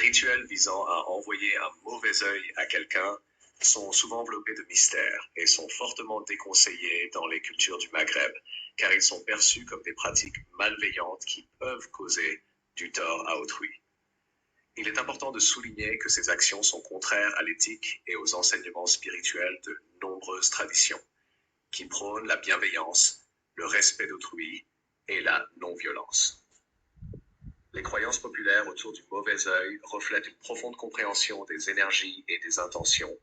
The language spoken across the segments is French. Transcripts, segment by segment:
rituels visant à envoyer un mauvais œil à quelqu'un sont souvent enveloppés de mystère et sont fortement déconseillés dans les cultures du Maghreb, car ils sont perçus comme des pratiques malveillantes qui peuvent causer du tort à autrui. Il est important de souligner que ces actions sont contraires à l'éthique et aux enseignements spirituels de nombreuses traditions, qui prônent la bienveillance, le respect d'autrui et la non-violence. Les croyances populaires autour du mauvais œil reflètent une profonde compréhension des énergies et des intentions,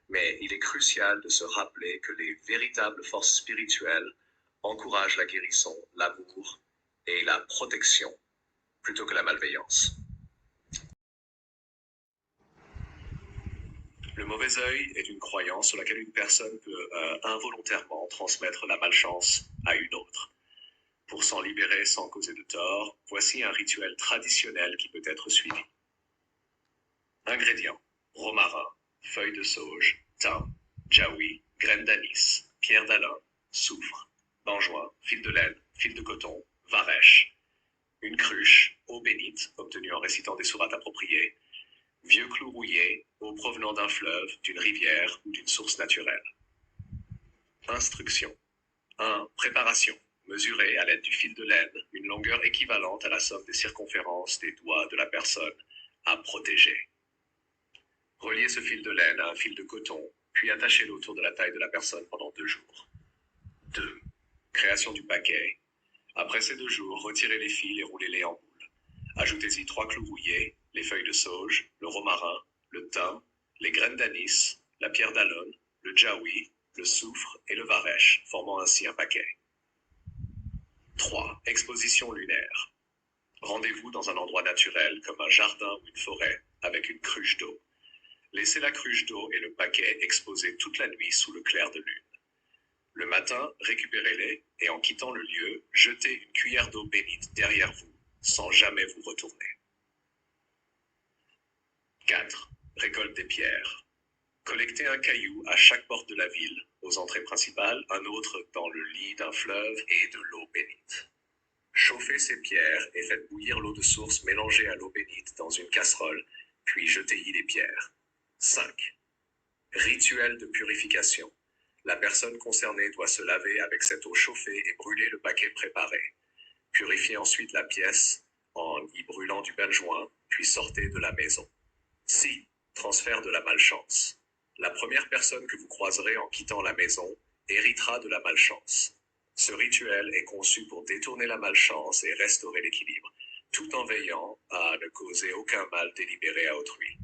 mais il est crucial de se rappeler que les véritables forces spirituelles encouragent la guérison, l'amour et la protection plutôt que la malveillance. Le mauvais œil est une croyance sur laquelle une personne peut involontairement transmettre la malchance à une autre. Pour s'en libérer sans causer de tort, voici un rituel traditionnel qui peut être suivi. Ingrédients: romarin, feuilles de sauge, thym, jaoui, graines d'anis, pierre d'Alain, soufre, benjoin, fil de laine, fil de coton, varech, une cruche, eau bénite obtenue en récitant des sourates appropriées, vieux clous rouillés, eau provenant d'un fleuve, d'une rivière ou d'une source naturelle. Instructions. 1. Préparation. Mesurer à l'aide du fil de laine une longueur équivalente à la somme des circonférences des doigts de la personne à protéger. Reliez ce fil de laine à un fil de coton, puis attachez-le autour de la taille de la personne pendant 2 jours. 2. Création du paquet. Après ces 2 jours, retirez les fils et roulez-les en boule. Ajoutez-y 3 clous rouillés, les feuilles de sauge, le romarin, le thym, les graines d'anis, la pierre d'Alon, le jaoui, le soufre et le varech, formant ainsi un paquet. 3. Exposition lunaire. Rendez-vous dans un endroit naturel comme un jardin ou une forêt avec une cruche d'eau. Laissez la cruche d'eau et le paquet exposés toute la nuit sous le clair de lune. Le matin, récupérez-les et en quittant le lieu, jetez une cuillère d'eau bénite derrière vous, sans jamais vous retourner. 4. Récolte des pierres. Collectez un caillou à chaque porte de la ville, aux entrées principales, un autre dans le lit d'un fleuve et de l'eau bénite. Chauffez ces pierres et faites bouillir l'eau de source mélangée à l'eau bénite dans une casserole, puis jetez-y les pierres. 5. Rituel de purification. La personne concernée doit se laver avec cette eau chauffée et brûler le paquet préparé. Purifiez ensuite la pièce en y brûlant du benjoin, puis sortez de la maison. 6. Transfert de la malchance. La première personne que vous croiserez en quittant la maison héritera de la malchance. Ce rituel est conçu pour détourner la malchance et restaurer l'équilibre, tout en veillant à ne causer aucun mal délibéré à autrui.